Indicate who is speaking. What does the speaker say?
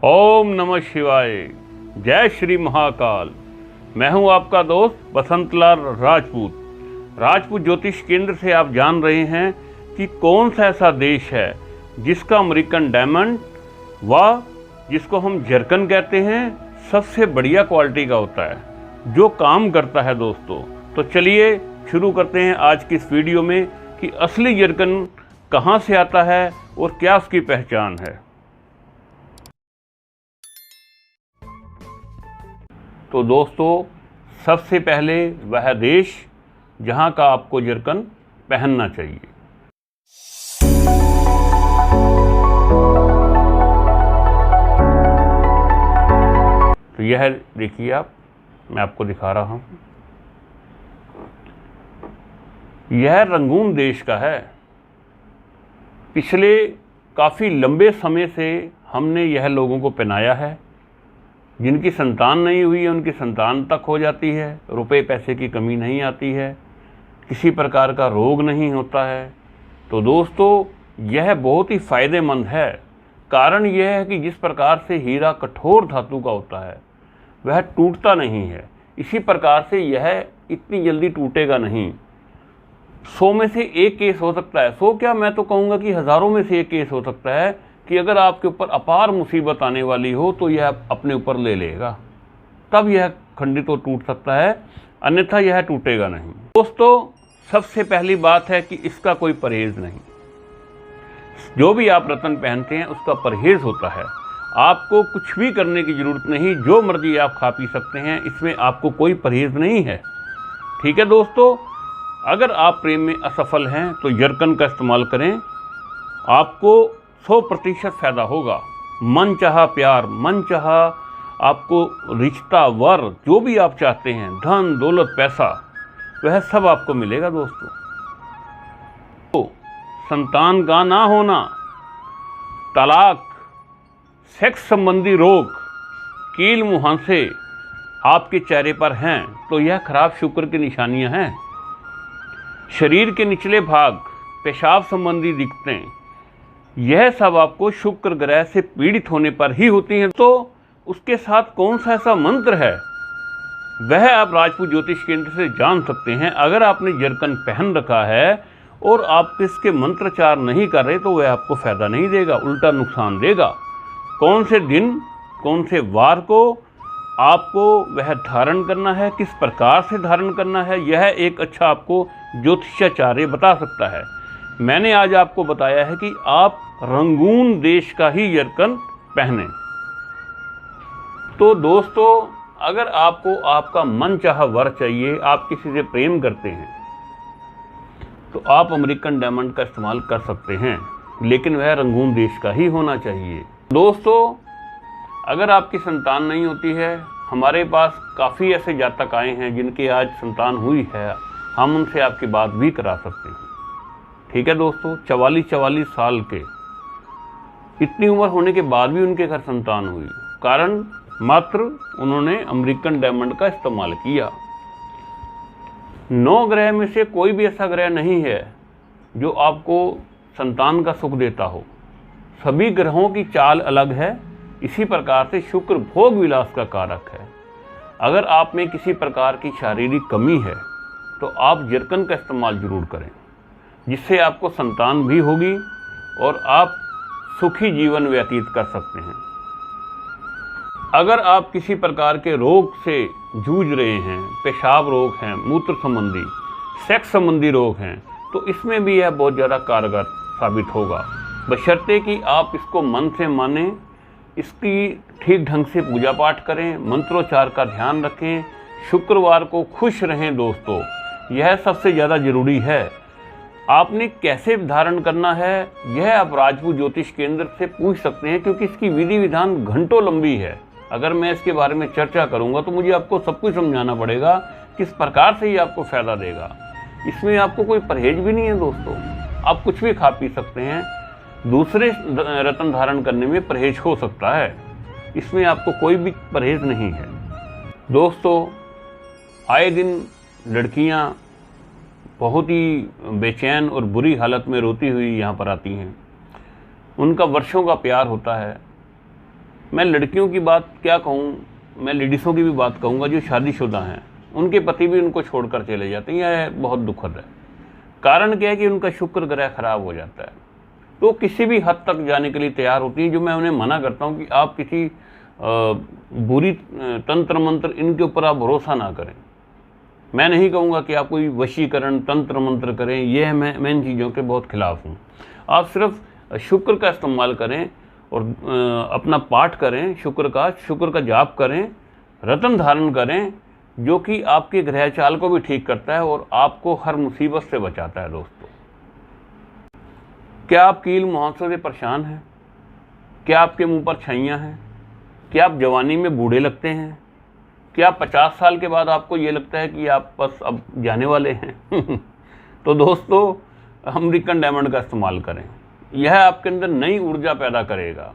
Speaker 1: ओम नमः शिवाय। जय श्री महाकाल। मैं हूं आपका दोस्त बसंतलाल राजपूत ज्योतिष केंद्र से। आप जान रहे हैं कि कौन सा ऐसा देश है जिसका अमेरिकन डायमंड व जिसको हम जर्कन कहते हैं सबसे बढ़िया क्वालिटी का होता है, जो काम करता है दोस्तों। तो चलिए शुरू करते हैं आज की इस वीडियो में कि असली जर्कन कहाँ से आता है और क्या उसकी पहचान है। तो दोस्तों, सबसे पहले वह देश जहां का आपको जर्कन पहनना चाहिए। तो यह देखिए मैं आपको दिखा रहा हूं। यह रंगून देश का है। पिछले काफ़ी लंबे समय से हमने यह लोगों को पहनाया है। जिनकी संतान नहीं हुई है उनकी संतान तक हो जाती है, रुपए पैसे की कमी नहीं आती है, किसी प्रकार का रोग नहीं होता है। तो दोस्तों, यह बहुत ही फ़ायदेमंद है। कारण यह है कि जिस प्रकार से हीरा कठोर धातु का होता है वह टूटता नहीं है, इसी प्रकार से यह इतनी जल्दी टूटेगा नहीं। 100 में से एक केस हो सकता है, 100 क्या, मैं तो कहूँगा कि हज़ारों में से एक केस हो सकता है कि अगर आपके ऊपर अपार मुसीबत आने वाली हो तो यह अपने ऊपर ले लेगा, तब यह खंडित और टूट सकता है, अन्यथा यह टूटेगा नहीं। दोस्तों, सबसे पहली बात है कि इसका कोई परहेज़ नहीं। जो भी आप रत्न पहनते हैं उसका परहेज़ होता है। आपको कुछ भी करने की ज़रूरत नहीं, जो मर्जी आप खा पी सकते हैं, इसमें आपको कोई परहेज़ नहीं है। ठीक है दोस्तों, अगर आप प्रेम में असफल हैं तो जर्कन का इस्तेमाल करें, आपको 100% फ़ायदा होगा। मन चाहा प्यार, मन चाहा आपको रिश्ता, वर, जो भी आप चाहते हैं, धन दौलत पैसा, वह सब आपको मिलेगा दोस्तों। तो संतान का ना होना, तलाक, सेक्स संबंधी रोग, कील मुहांसे आपके चेहरे पर हैं तो यह खराब शुक्र की निशानियां हैं। शरीर के निचले भाग, पेशाब संबंधी दिक्कतें, यह सब आपको शुक्र ग्रह से पीड़ित होने पर ही होती हैं। तो उसके साथ कौन सा ऐसा मंत्र है वह आप राजपूत ज्योतिष केंद्र से जान सकते हैं। अगर आपने जर्कन पहन रखा है और आप इसके मंत्रोच्चार नहीं कर रहे तो वह आपको फ़ायदा नहीं देगा, उल्टा नुकसान देगा। कौन से दिन, कौन से वार को आपको वह धारण करना है, किस प्रकार से धारण करना है, यह एक अच्छा आपको ज्योतिषाचार्य बता सकता है। मैंने आज आपको बताया है कि आप रंगून देश का ही जर्कन पहने। तो दोस्तों, अगर आपको आपका मन चाहा वर चाहिए, आप किसी से प्रेम करते हैं, तो आप अमेरिकन डायमंड का इस्तेमाल कर सकते हैं, लेकिन वह रंगून देश का ही होना चाहिए। दोस्तों, अगर आपकी संतान नहीं होती है, हमारे पास काफ़ी ऐसे जातक आए हैं जिनकी आज संतान हुई है, हम उनसे आपकी बात भी करा सकते हैं। ठीक है दोस्तों, 44 साल के, इतनी उम्र होने के बाद भी उनके घर संतान हुई, कारण मात्र उन्होंने अमेरिकन डायमंड का इस्तेमाल किया। 9 ग्रह में से कोई भी ऐसा ग्रह नहीं है जो आपको संतान का सुख देता हो। सभी ग्रहों की चाल अलग है। इसी प्रकार से शुक्र भोग विलास का कारक है। अगर आप में किसी प्रकार की शारीरिक कमी है तो आप जर्कन का इस्तेमाल जरूर करें, जिससे आपको संतान भी होगी और आप सुखी जीवन व्यतीत कर सकते हैं। अगर आप किसी प्रकार के रोग से जूझ रहे हैं, पेशाब रोग हैं, मूत्र संबंधी, सेक्स संबंधी रोग हैं, तो इसमें भी यह बहुत ज़्यादा कारगर साबित होगा, बशर्ते कि आप इसको मन से मानें, इसकी ठीक ढंग से पूजा पाठ करें, मंत्रोच्चार का ध्यान रखें, शुक्रवार को खुश रहें दोस्तों, यह सबसे ज़्यादा ज़रूरी है। आपने कैसे धारण करना है यह आप राजपूत ज्योतिष केंद्र से पूछ सकते हैं, क्योंकि इसकी विधि विधान घंटों लंबी है। अगर मैं इसके बारे में चर्चा करूंगा तो मुझे आपको सब कुछ समझाना पड़ेगा, किस प्रकार से ये आपको फ़ायदा देगा। इसमें आपको कोई परहेज भी नहीं है दोस्तों, आप कुछ भी खा पी सकते हैं। दूसरे रत्न धारण करने में परहेज हो सकता है, इसमें आपको कोई भी परहेज नहीं है। दोस्तों, आए दिन लड़कियां बहुत ही बेचैन और बुरी हालत में रोती हुई यहाँ पर आती हैं। उनका वर्षों का प्यार होता है, मैं लड़कियों की बात क्या कहूँ, मैं लेडीज़ों की भी बात कहूँगा जो शादीशुदा हैं, उनके पति भी उनको छोड़कर चले जाते हैं, यह बहुत दुखद है। कारण क्या है कि उनका शुक्र ग्रह खराब हो जाता है, तो किसी भी हद तक जाने के लिए तैयार होती हैं। जो मैं उन्हें मना करता हूँ कि आप किसी बुरी तंत्र मंत्र इनके ऊपर आप भरोसा ना करें। मैं नहीं कहूँगा कि आप कोई वशीकरण तंत्र मंत्र करें, यह मैं इन चीज़ों के बहुत खिलाफ हूँ। आप सिर्फ शुक्र का इस्तेमाल करें और अपना पाठ करें, शुक्र का जाप करें, रत्न धारण करें, जो कि आपके ग्रह चाल को भी ठीक करता है और आपको हर मुसीबत से बचाता है। दोस्तों, क्या आप कील मुहावसों से परेशान हैं? क्या आपके मुंह पर छाइयाँ हैं? क्या आप जवानी में बूढ़े लगते हैं? क्या 50 साल के बाद आपको ये लगता है कि आप बस अब जाने वाले हैं? तो दोस्तों, अमेरिकन डायमंड का इस्तेमाल करें, यह आपके अंदर नई ऊर्जा पैदा करेगा।